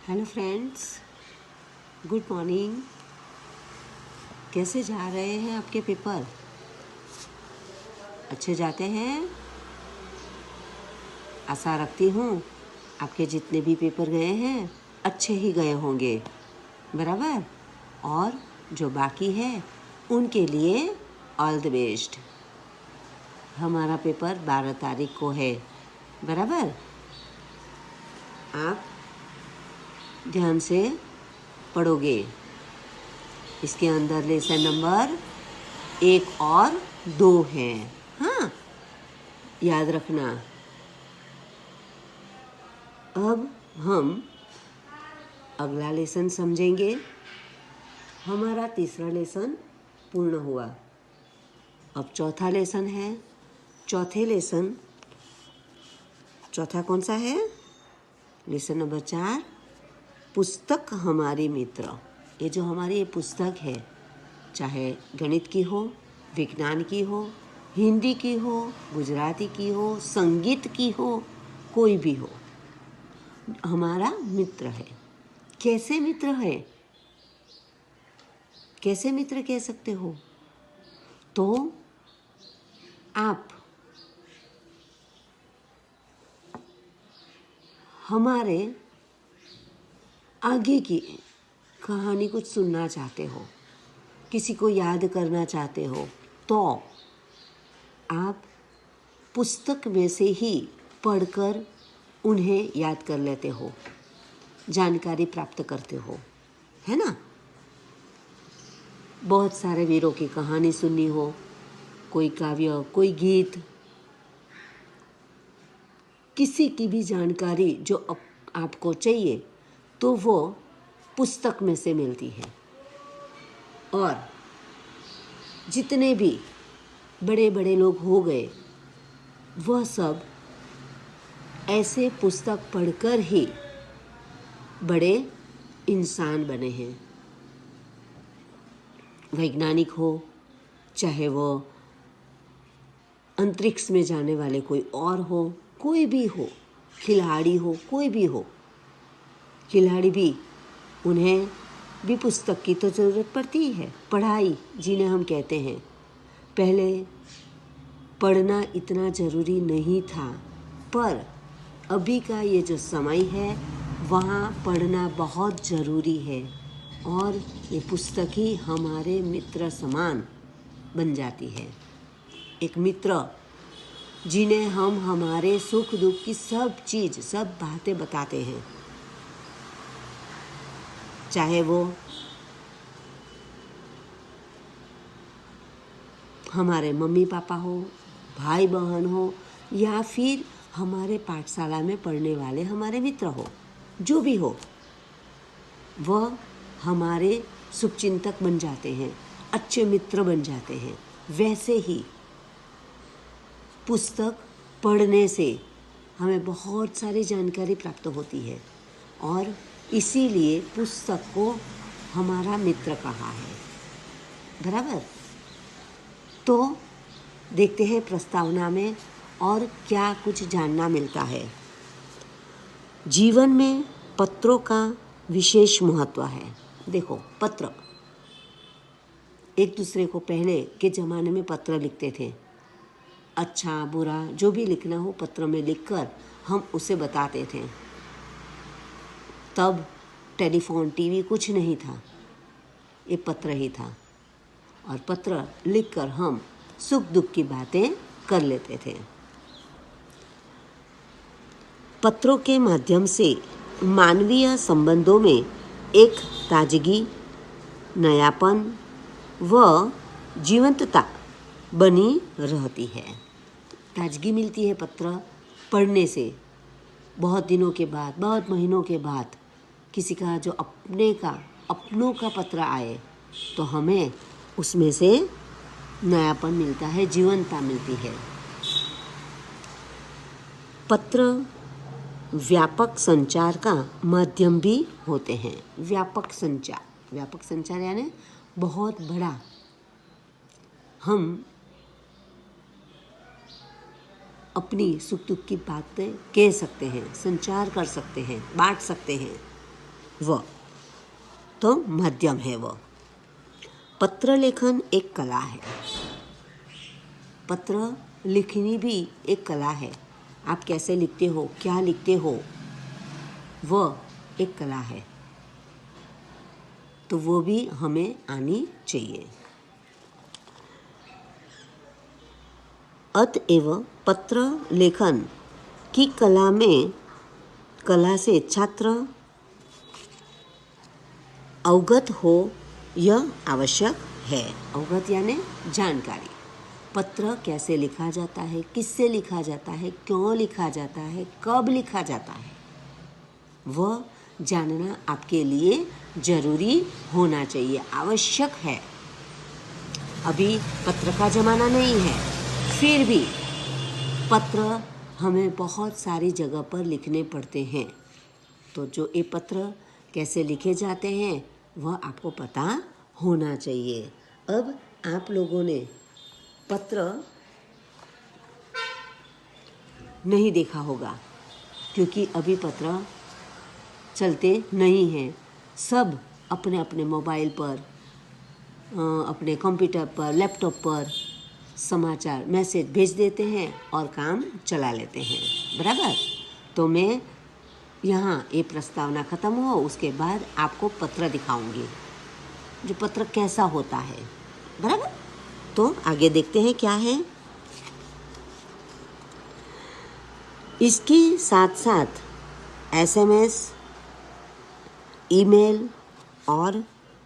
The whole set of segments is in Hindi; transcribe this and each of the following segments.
Hello friends, good morning. कैसे जा रहे हैं आपके पेपर? अच्छे जाते हैं? आशा रखती हूँ आपके जितने भी पेपर गए हैं अच्छे ही गए होंगे, बराबर। और जो बाकी है उनके लिए ऑल द बेस्ट। हमारा पेपर 12 तारीख को है, बराबर। आप ध्यान से पढ़ोगे। इसके अंदर लेसन नंबर 1 और 2 है, हाँ, याद रखना। अब हम अगला लेसन समझेंगे। हमारा तीसरा लेसन पूर्ण हुआ। अब चौथा लेसन है। चौथा कौन सा है? लेसन नंबर 4, पुस्तक हमारी मित्र। ये जो हमारी ये पुस्तक है, चाहे गणित की हो, विज्ञान की हो, हिंदी की हो, गुजराती की हो, संगीत की हो, कोई भी हो, हमारा मित्र है। कैसे मित्र है? कैसे मित्र कह सकते हो? तो आप हमारे आगे की कहानी कुछ सुनना चाहते हो, किसी को याद करना चाहते हो, तो आप पुस्तक में से ही पढ़कर उन्हें याद कर लेते हो, जानकारी प्राप्त करते हो, है ना। बहुत सारे वीरों की कहानी सुननी हो, कोई काव्य, कोई गीत, किसी की भी जानकारी जो आपको चाहिए तो वो पुस्तक में से मिलती है। और जितने भी बड़े बड़े लोग हो गए, वह सब ऐसे पुस्तक पढ़कर ही बड़े इंसान बने हैं। वैज्ञानिक हो, चाहे वो अंतरिक्ष में जाने वाले कोई और हो, कोई भी हो, खिलाड़ी हो, कोई भी हो, खिलाड़ी भी, उन्हें भी पुस्तक की तो ज़रूरत पड़ती ही है। पढ़ाई जिन्हें हम कहते हैं, पहले पढ़ना इतना ज़रूरी नहीं था, पर अभी का ये जो समय है वहाँ पढ़ना बहुत ज़रूरी है। और ये पुस्तक ही हमारे मित्र समान बन जाती है। एक मित्र जिन्हें हम हमारे सुख दुख की सब चीज़, सब बातें बताते हैं, चाहे वो हमारे मम्मी पापा हो, भाई बहन हो, या फिर हमारे पाठशाला में पढ़ने वाले हमारे मित्र हो, जो भी हो, वह हमारे शुभचिंतक बन जाते हैं, अच्छे मित्र बन जाते हैं। वैसे ही पुस्तक पढ़ने से हमें बहुत सारी जानकारी प्राप्त होती है, और इसीलिए पुस्तक को हमारा मित्र कहा है, बराबर। तो देखते हैं प्रस्तावना में और क्या कुछ जानना मिलता है। जीवन में पत्रों का विशेष महत्व है। देखो, पत्र, एक दूसरे को पहले के ज़माने में पत्र लिखते थे। अच्छा बुरा जो भी लिखना हो पत्र में लिखकर हम उसे बताते थे। तब टेलीफोन, टीवी कुछ नहीं था, ये पत्र ही था, और पत्र लिखकर हम सुख दुख की बातें कर लेते थे। पत्रों के माध्यम से मानवीय संबंधों में एक ताजगी, नयापन व जीवंतता बनी रहती है। ताजगी मिलती है पत्र पढ़ने से। बहुत दिनों के बाद, बहुत महीनों के बाद किसी का जो अपनों का पत्र आए तो हमें उसमें से नयापन मिलता है, जीवंतता मिलती है। पत्र व्यापक संचार का माध्यम भी होते हैं। व्यापक संचार यानी बहुत बड़ा। हम अपनी सुख दुख की बातें कह सकते हैं, संचार कर सकते हैं, बांट सकते हैं। व, तो मध्यम है व। पत्र लेखन एक कला है। पत्र लिखनी भी एक कला है। आप कैसे लिखते हो, क्या लिखते हो, वह एक कला है, तो वो भी हमें आनी चाहिए। अतएव पत्र लेखन की कला से छात्र अवगत हो, यह आवश्यक है। अवगत यानी जानकारी। पत्र कैसे लिखा जाता है, किससे लिखा जाता है, क्यों लिखा जाता है, कब लिखा जाता है, वह जानना आपके लिए जरूरी होना चाहिए, आवश्यक है। अभी पत्र का ज़माना नहीं है, फिर भी पत्र हमें बहुत सारी जगह पर लिखने पड़ते हैं। तो जो ये पत्र कैसे लिखे जाते हैं वह आपको पता होना चाहिए। अब आप लोगों ने पत्र नहीं देखा होगा, क्योंकि अभी पत्र चलते नहीं हैं। सब अपने अपने मोबाइल पर, अपने कंप्यूटर पर, लैपटॉप पर समाचार मैसेज भेज देते हैं और काम चला लेते हैं, बराबर। तो मैं यहाँ ये प्रस्तावना ख़त्म हो उसके बाद आपको पत्र दिखाऊंगी, जो पत्र कैसा होता है, बराबर। तो आगे देखते हैं क्या है। इसके साथ साथ SMS, ईमेल और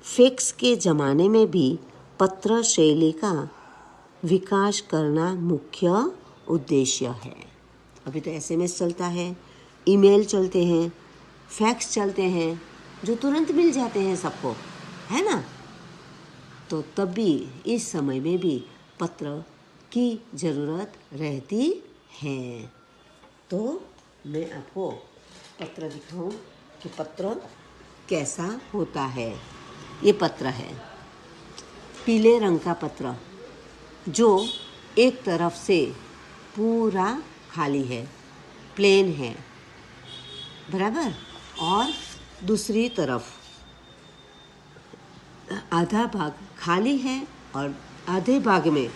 फैक्स के ज़माने में भी पत्र शैली का विकास करना मुख्य उद्देश्य है। अभी तो SMS चलता है, ईमेल चलते हैं, फैक्स चलते हैं, जो तुरंत मिल जाते हैं सबको, है ना। तो तब भी इस समय में भी पत्र की ज़रूरत रहती है। तो मैं आपको पत्र दिखाऊं कि पत्र कैसा होता है। ये पत्र है, पीले रंग का पत्र, जो एक तरफ से पूरा खाली है, प्लेन है, बराबर, और दूसरी तरफ आधा भाग खाली है और आधे भाग में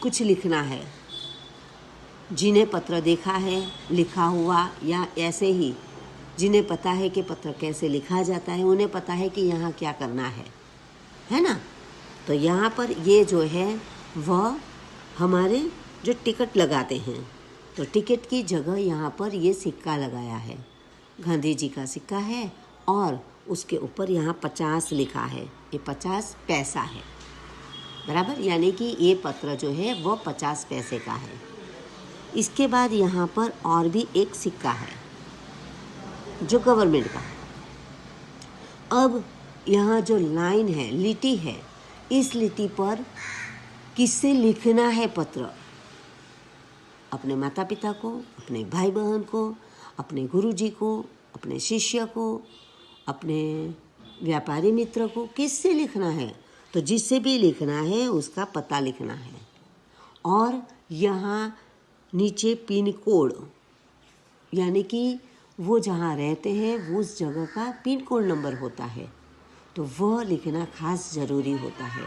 कुछ लिखना है। जिन्हें पत्र देखा है लिखा हुआ, या ऐसे ही जिन्हें पता है कि पत्र कैसे लिखा जाता है, उन्हें पता है कि यहाँ क्या करना है ना। तो यहाँ पर ये जो है वह हमारे जो टिकट लगाते हैं, तो टिकट की जगह यहाँ पर ये सिक्का लगाया है, गांधी जी का सिक्का है, और उसके ऊपर यहाँ 50 लिखा है। ये 50 पैसा है, बराबर, यानी कि ये पत्र जो है वह 50 पैसे का है। इसके बाद यहाँ पर और भी एक सिक्का है जो गवर्नमेंट का। अब यहाँ जो लाइन है, लिटी है, इस लिटी पर किससे लिखना है पत्र? अपने माता पिता को, अपने भाई बहन को, अपने गुरुजी को, अपने शिष्य को, अपने व्यापारी मित्र को, किससे लिखना है? तो जिससे भी लिखना है उसका पता लिखना है। और यहाँ नीचे पिन कोड, यानी कि वो जहाँ रहते हैं उस जगह का पिन कोड नंबर होता है, तो वह लिखना खास ज़रूरी होता है।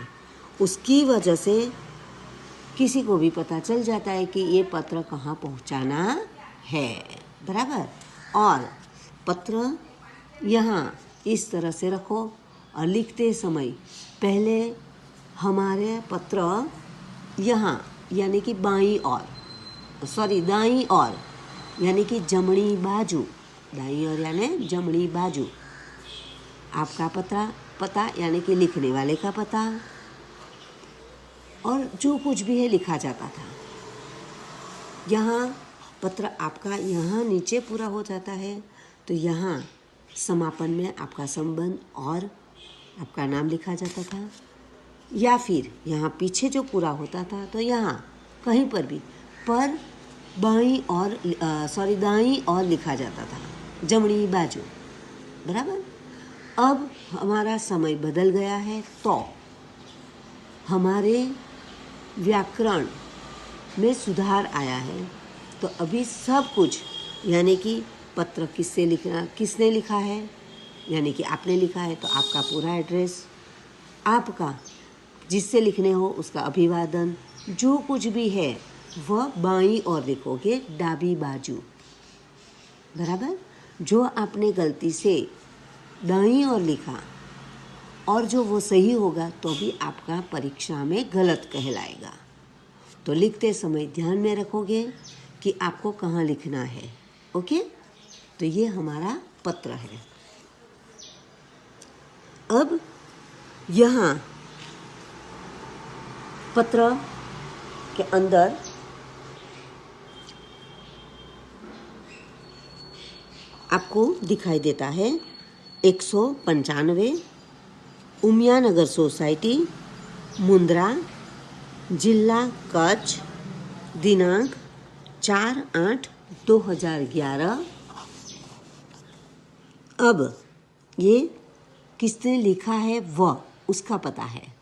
उसकी वजह से किसी को भी पता चल जाता है कि ये पत्र कहाँ पहुँचाना है, बराबर। और पत्र यहाँ इस तरह से रखो, और लिखते समय पहले हमारे पत्र यहाँ यानी कि दाईं ओर यानी कि जमणी बाजू, दाईं ओर यानी जमणी बाजू आपका पता यानी कि लिखने वाले का पता, और जो कुछ भी है लिखा जाता था। यहाँ पत्र आपका यहाँ नीचे पूरा हो जाता है, तो यहाँ समापन में आपका संबंध और आपका नाम लिखा जाता था, या फिर यहाँ पीछे जो पूरा होता था तो यहाँ कहीं पर भी पर दाईं ओर लिखा जाता था, जमणी बाजू, बराबर। अब हमारा समय बदल गया है, तो हमारे व्याकरण में सुधार आया है, तो अभी सब कुछ यानी कि पत्र किसने लिखा है, यानी कि आपने लिखा है तो आपका पूरा एड्रेस, आपका जिससे लिखने हो उसका अभिवादन, जो कुछ भी है वह बाईं ओर लिखोगे, डाबी बाजू, बराबर। जो आपने गलती से दाईं ओर लिखा और जो वो सही होगा तो भी आपका परीक्षा में गलत कहलाएगा। तो लिखते समय ध्यान में रखोगे कि आपको कहाँ लिखना है। ओके, तो ये हमारा पत्र है। अब यहाँ पत्र के अंदर आपको दिखाई देता है 195 उमियानगर सोसाइटी, मुंद्रा, जिला कच्छ, दिनांक 4/8/2011। अब ये किसने लिखा है वह उसका पता है,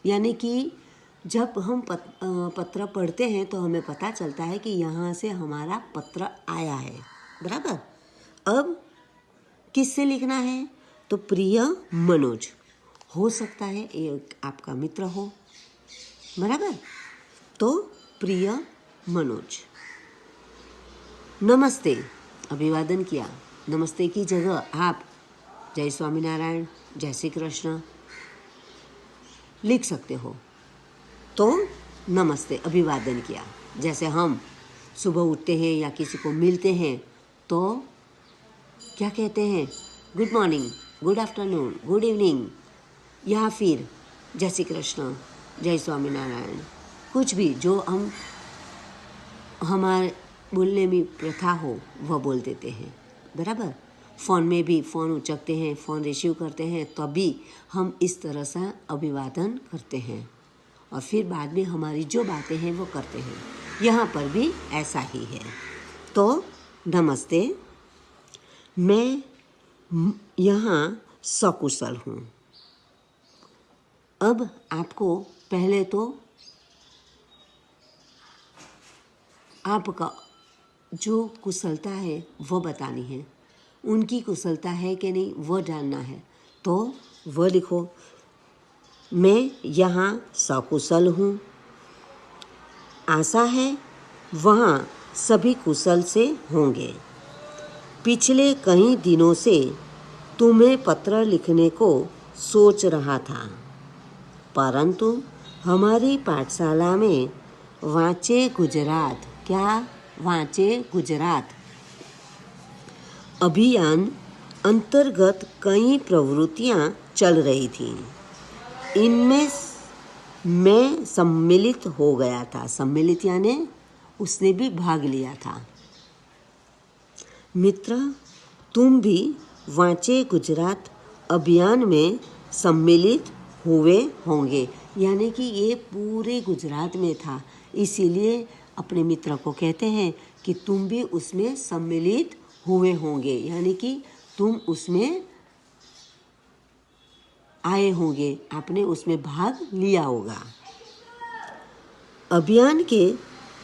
यानी कि जब हम पत्र पढ़ते हैं तो हमें पता चलता है कि यहाँ से हमारा पत्र आया है, बराबर। अब किससे लिखना है, तो प्रिय मनोज, हो सकता है एक आपका मित्र हो, बराबर। तो प्रिय मनोज, नमस्ते, अभिवादन किया। नमस्ते की जगह आप जय स्वामीनारायण, जय श्री कृष्ण लिख सकते हो। तो नमस्ते, अभिवादन किया। जैसे हम सुबह उठते हैं या किसी को मिलते हैं तो क्या कहते हैं, good morning, good afternoon, good evening, या फिर जय श्री कृष्ण, जय स्वामीनारायण, कुछ भी जो हम हमारे बोलने में प्रथा हो वह बोल देते हैं, बराबर। फ़ोन में भी फ़ोन उचकते हैं, फ़ोन रिसीव करते हैं, तभी हम इस तरह से अभिवादन करते हैं और फिर बाद में हमारी जो बातें हैं वो करते हैं। यहाँ पर भी ऐसा ही है। तो नमस्ते, मैं यहाँ सकुशल हूँ। अब आपको पहले तो आपका जो कुशलता है वो बतानी है, उनकी कुशलता है कि नहीं वो जानना है। तो वो लिखो, मैं यहाँ सकुशल हूँ, आशा है वहाँ सभी कुशल से होंगे। पिछले कई दिनों से तुम्हें पत्र लिखने को सोच रहा था, परंतु हमारी पाठशाला में वांचे गुजरात, क्या वांचे गुजरात अभियान अंतर्गत कई प्रवृत्तियां चल रही थीं। इनमें मैं सम्मिलित हो गया था। सम्मिलित यानी उसने भी भाग लिया था। मित्र, तुम भी वांचे गुजरात अभियान में सम्मिलित हुए होंगे, यानी कि ये पूरे गुजरात में था, इसीलिए अपने मित्र को कहते हैं कि तुम भी उसमें सम्मिलित हुए होंगे, यानी कि तुम उसमें आए होंगे, आपने उसमें भाग लिया होगा। अभियान के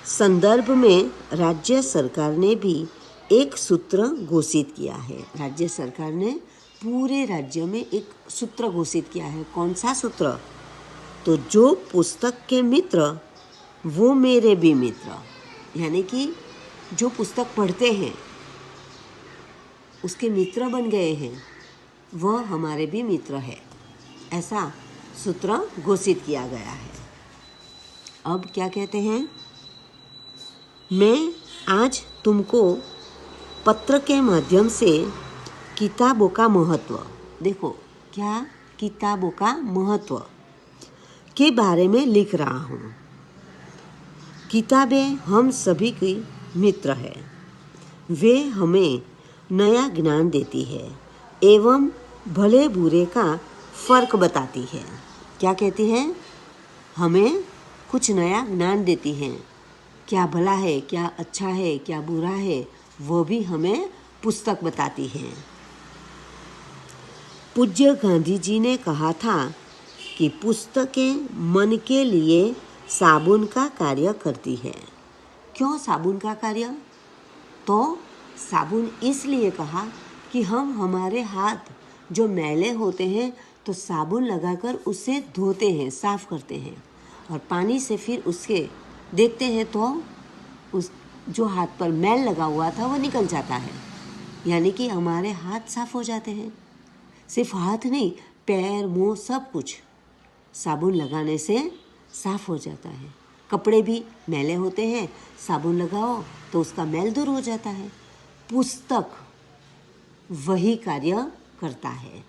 संदर्भ में राज्य सरकार ने भी एक सूत्र घोषित किया है। राज्य सरकार ने पूरे राज्य में एक सूत्र घोषित किया है। कौन सा सूत्र? तो जो पुस्तक के मित्र वो मेरे भी मित्र, यानी कि जो पुस्तक पढ़ते हैं उसके मित्र बन गए हैं, वह हमारे भी मित्र है, ऐसा सूत्र घोषित किया गया है। अब क्या कहते हैं, मैं आज तुमको पत्र के माध्यम से किताबों का महत्व, देखो क्या, किताबों का महत्व के बारे में लिख रहा हूँ। किताबें हम सभी की मित्र है, वे हमें नया ज्ञान देती है एवं भले बुरे का फर्क बताती है। क्या कहती है? हमें कुछ नया ज्ञान देती हैं, क्या भला है, क्या अच्छा है, क्या बुरा है, वो भी हमें पुस्तक बताती हैं। पूज्य गांधी जी ने कहा था कि पुस्तकें मन के लिए साबुन का कार्य करती है। क्यों साबुन का कार्य? तो साबुन इसलिए कहा कि हम हमारे हाथ जो मैले होते हैं तो साबुन लगाकर उससे धोते हैं, साफ करते हैं, और पानी से फिर उसके देखते हैं तो उस जो हाथ पर मैल लगा हुआ था वो निकल जाता है, यानी कि हमारे हाथ साफ हो जाते हैं। सिर्फ हाथ नहीं, पैर, मुंह, सब कुछ साबुन लगाने से साफ हो जाता है। कपड़े भी मैले होते हैं, साबुन लगाओ तो उसका मैल दूर हो जाता है। पुस्तक वही कार्य करता है।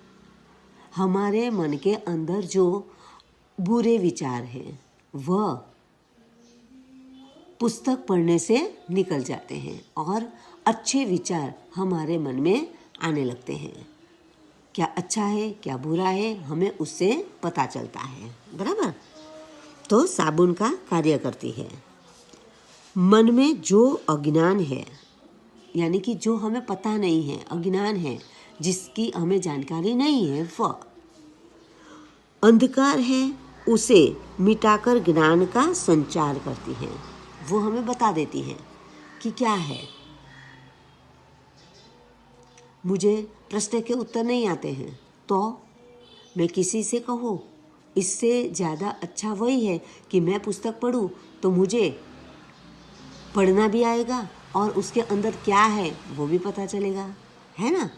हमारे मन के अंदर जो बुरे विचार हैं वह पुस्तक पढ़ने से निकल जाते हैं और अच्छे विचार हमारे मन में आने लगते हैं। क्या अच्छा है क्या बुरा है हमें उससे पता चलता है, बराबर। तो साबुन का कार्य करती है। मन में जो अज्ञान है, यानी कि जो हमें पता नहीं है, अज्ञान है, जिसकी हमें जानकारी नहीं है, वह अंधकार है, उसे मिटाकर ज्ञान का संचार करती है। वो हमें बता देती है कि क्या है। मुझे प्रश्न के उत्तर नहीं आते हैं तो मैं किसी से कहूँ, इससे ज़्यादा अच्छा वही है कि मैं पुस्तक पढूं तो मुझे पढ़ना भी आएगा और उसके अंदर क्या है वो भी पता चलेगा, है ना।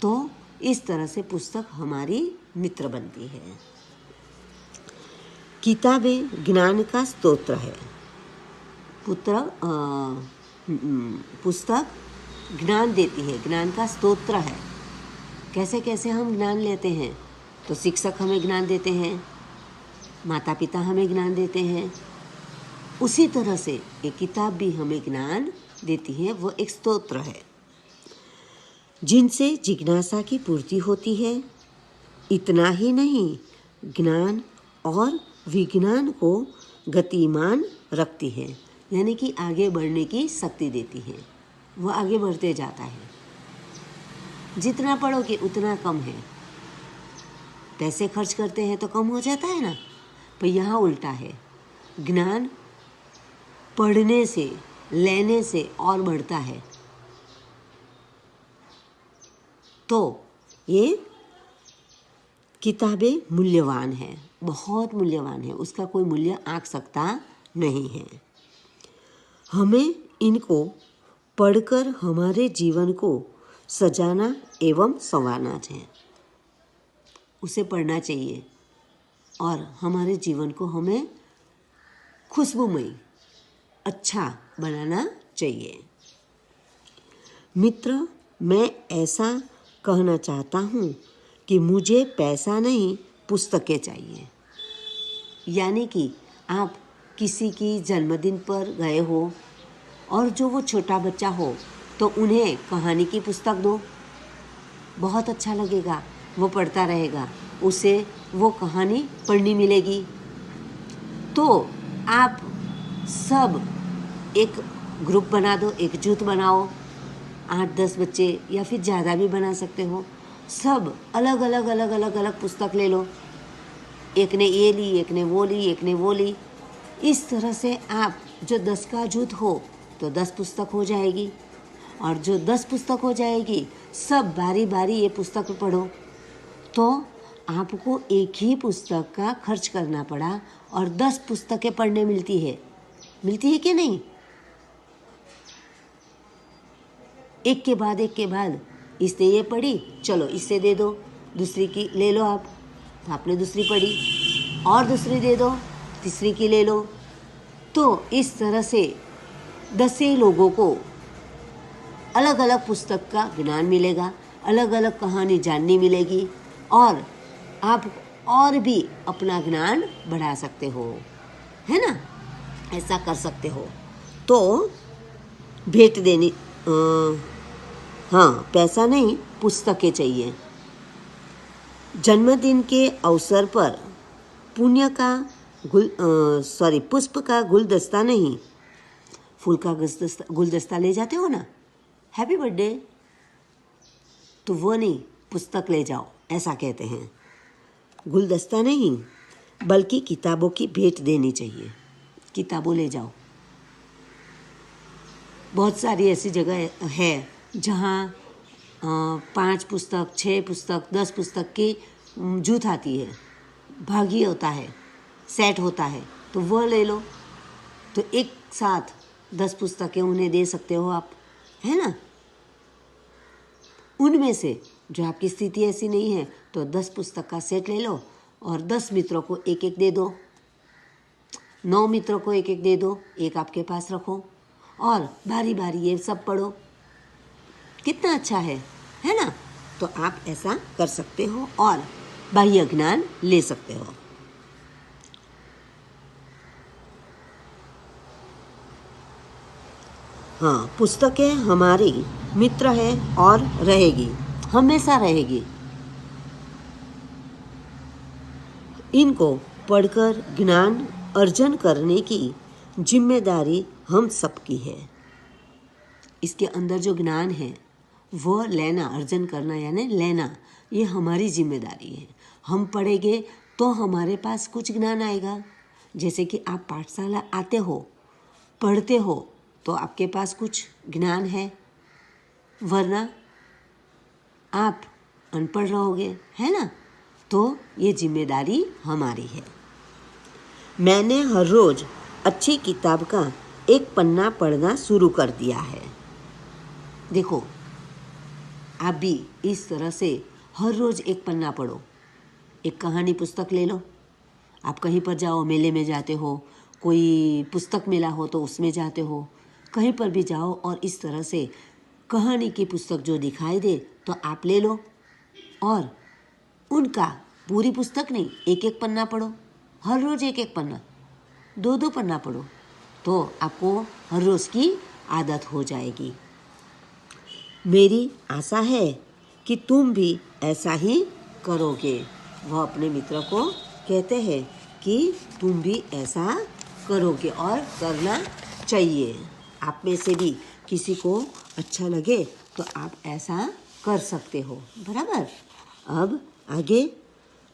तो इस तरह से पुस्तक हमारी मित्र बनती है। किताबें ज्ञान का स्तोत्र है। पुस्तक ज्ञान देती है, ज्ञान का स्तोत्र है। कैसे कैसे हम ज्ञान लेते हैं, तो शिक्षक हमें ज्ञान देते हैं, माता पिता हमें ज्ञान देते हैं, उसी तरह से एक किताब भी हमें ज्ञान देती है। वो एक स्तोत्र है जिनसे जिज्ञासा की पूर्ति होती है। इतना ही नहीं, ज्ञान और विज्ञान को गतिमान रखती है, यानी कि आगे बढ़ने की शक्ति देती है। वह आगे बढ़ते जाता है। जितना पढ़ोगे उतना कम है। पैसे खर्च करते हैं तो कम हो जाता है ना, पर यहाँ उल्टा है। ज्ञान पढ़ने से, लेने से और बढ़ता है। तो ये किताबें मूल्यवान है, बहुत मूल्यवान है, उसका कोई मूल्य आंक सकता नहीं है। हमें इनको पढ़कर हमारे जीवन को सजाना एवं संवारना चाहिए। उसे पढ़ना चाहिए और हमारे जीवन को हमें खुशबूमय, अच्छा बनाना चाहिए। मित्र, मैं ऐसा कहना चाहता हूँ कि मुझे पैसा नहीं, पुस्तकें चाहिए। यानी कि आप किसी की जन्मदिन पर गए हो और जो वो छोटा बच्चा हो तो उन्हें कहानी की पुस्तक दो, बहुत अच्छा लगेगा, वो पढ़ता रहेगा, उसे वो कहानी पढ़नी मिलेगी। तो आप सब एक ग्रुप बना दो, एक जुट बनाओ, 8-10 बच्चे या फिर ज़्यादा भी बना सकते हो। सब अलग अलग पुस्तक ले लो, एक ने ये ली, एक ने वो ली, एक ने वो ली। इस तरह से आप जो 10 का जुट हो तो 10 पुस्तक हो जाएगी, और जो 10 पुस्तक हो जाएगी सब बारी बारी ये पुस्तक पढ़ो। तो आपको एक ही पुस्तक का खर्च करना पड़ा और 10 पुस्तकें पढ़ने मिलती है कि नहीं। एक के बाद इसने ये पढ़ी, चलो इससे दे दो, दूसरी की ले लो आप, तो आपने दूसरी पढ़ी, और दूसरी दे दो, तीसरी की ले लो। तो इस तरह से 10 लोगों को अलग अलग पुस्तक का ज्ञान मिलेगा, अलग अलग कहानी जाननी मिलेगी, और आप और भी अपना ज्ञान बढ़ा सकते हो, है ना। ऐसा कर सकते हो। तो भेंट देनी, हाँ, पैसा नहीं, पुस्तकें चाहिए। जन्मदिन के अवसर पर पुण्य का पुष्प का गुलदस्ता नहीं, फूल का गुलदस्ता ले जाते हो ना, हैप्पी बर्थडे, तो वो नहीं, पुस्तक ले जाओ, ऐसा कहते हैं। गुलदस्ता नहीं बल्कि किताबों की भेंट देनी चाहिए। किताबों ले जाओ। बहुत सारी ऐसी जगह है जहाँ 5 पुस्तक, 6 पुस्तक, 10 पुस्तक की जूथ आती है, भागी होता है, सेट होता है, तो वह ले लो। तो एक साथ 10 पुस्तकें उन्हें दे सकते हो आप, है ना। उनमें से जो आपकी स्थिति ऐसी नहीं है तो 10 पुस्तक का सेट ले लो और 10 मित्रों को एक एक दे दो, 9 मित्रों को एक एक दे दो, एक आपके पास रखो और बारी बारी ये सब पढ़ो। कितना अच्छा है ना। तो आप ऐसा कर सकते हो और बाह्य ज्ञान ले सकते हो। हाँ, पुस्तकें हमारी मित्र है और रहेगी, हमेशा रहेगी। इनको पढ़कर ज्ञान अर्जन करने की जिम्मेदारी हम सबकी है। इसके अंदर जो ज्ञान है वो लेना, अर्जन करना यानी लेना, ये हमारी जिम्मेदारी है। हम पढ़ेंगे तो हमारे पास कुछ ज्ञान आएगा। जैसे कि आप पाठशाला आते हो, पढ़ते हो तो आपके पास कुछ ज्ञान है, वरना आप अनपढ़ रहोगे, है ना। तो ये जिम्मेदारी हमारी है। मैंने हर रोज़ अच्छी किताब का एक पन्ना पढ़ना शुरू कर दिया है। देखो, आप भी इस तरह से हर रोज़ एक पन्ना पढ़ो। एक कहानी पुस्तक ले लो। आप कहीं पर जाओ, मेले में जाते हो, कोई पुस्तक मेला हो तो उसमें जाते हो, कहीं पर भी जाओ और इस तरह से कहानी की पुस्तक जो दिखाई दे तो आप ले लो और उनका पूरी पुस्तक नहीं, एक एक पन्ना पढ़ो। हर रोज़ एक एक पन्ना, 2-2 पन्ना पढ़ो तो आपको हर रोज़ की आदत हो जाएगी। मेरी आशा है कि तुम भी ऐसा ही करोगे। वह अपने मित्र को कहते हैं कि तुम भी ऐसा करोगे और करना चाहिए। आप में से भी किसी को अच्छा लगे तो आप ऐसा कर सकते हो, बराबर। अब आगे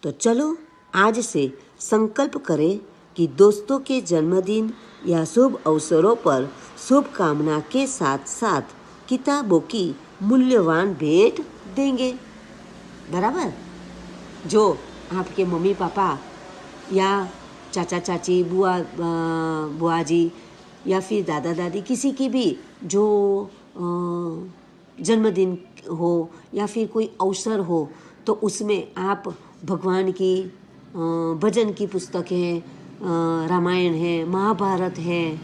तो चलो आज से संकल्प करें कि दोस्तों के जन्मदिन या शुभ अवसरों पर शुभकामना के साथ साथ किताबों की मूल्यवान भेंट देंगे, बराबर। जो आपके मम्मी पापा या चाचा चाची, बुआ जी या फिर दादा दादी, किसी की भी जो जन्मदिन हो या फिर कोई अवसर हो तो उसमें आप भगवान की भजन की पुस्तकें, रामायण है, महाभारत है,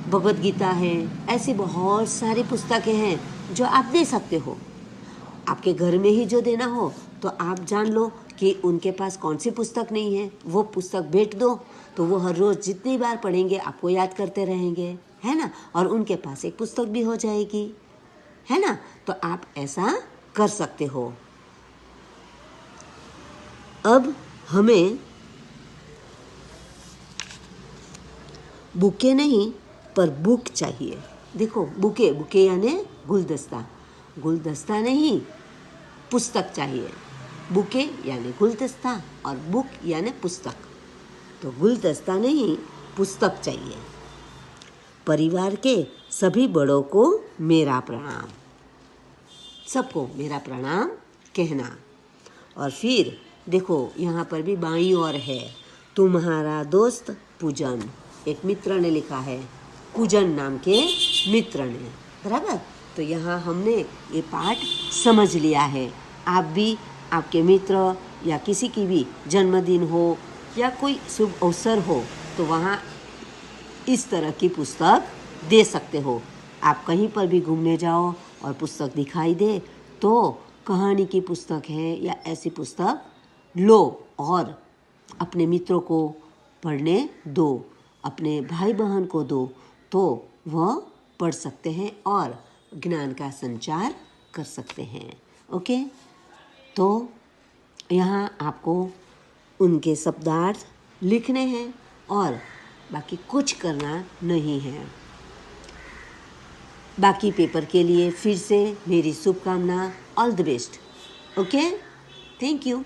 भगवद गीता है, ऐसी बहुत सारी पुस्तकें हैं जो आप दे सकते हो। आपके घर में ही जो देना हो तो आप जान लो कि उनके पास कौन सी पुस्तक नहीं है, वो पुस्तक भेंट दो तो वो हर रोज़ जितनी बार पढ़ेंगे आपको याद करते रहेंगे, है ना। और उनके पास एक पुस्तक भी हो जाएगी, है ना। तो आप ऐसा कर सकते हो। अब हमें बुके नहीं पर बुक चाहिए। देखो, बुके, बुके यानी गुलदस्ता, गुलदस्ता नहीं पुस्तक चाहिए। बुके यानी गुलदस्ता और बुक यानी पुस्तक। तो गुलदस्ता नहीं, पुस्तक चाहिए। परिवार के सभी बड़ों को मेरा प्रणाम, सबको मेरा प्रणाम कहना। और फिर देखो यहाँ पर भी बाईं ओर है, तुम्हारा दोस्त पूजन। एक मित्र ने लिखा है, पूजन नाम के मित्र ने, बराबर। तो यहाँ हमने ये पाठ समझ लिया है। आप भी आपके मित्र या किसी की भी जन्मदिन हो या कोई शुभ अवसर हो तो वहाँ इस तरह की पुस्तक दे सकते हो। आप कहीं पर भी घूमने जाओ और पुस्तक दिखाई दे तो कहानी की पुस्तक है या ऐसी पुस्तक लो और अपने मित्रों को पढ़ने दो, अपने भाई बहन को दो, तो वह पढ़ सकते हैं और ज्ञान का संचार कर सकते हैं। ओके, तो यहाँ आपको उनके शब्दार्थ लिखने हैं और बाकी कुछ करना नहीं है। बाकी पेपर के लिए फिर से मेरी शुभकामना। All the best. Okay, thank you.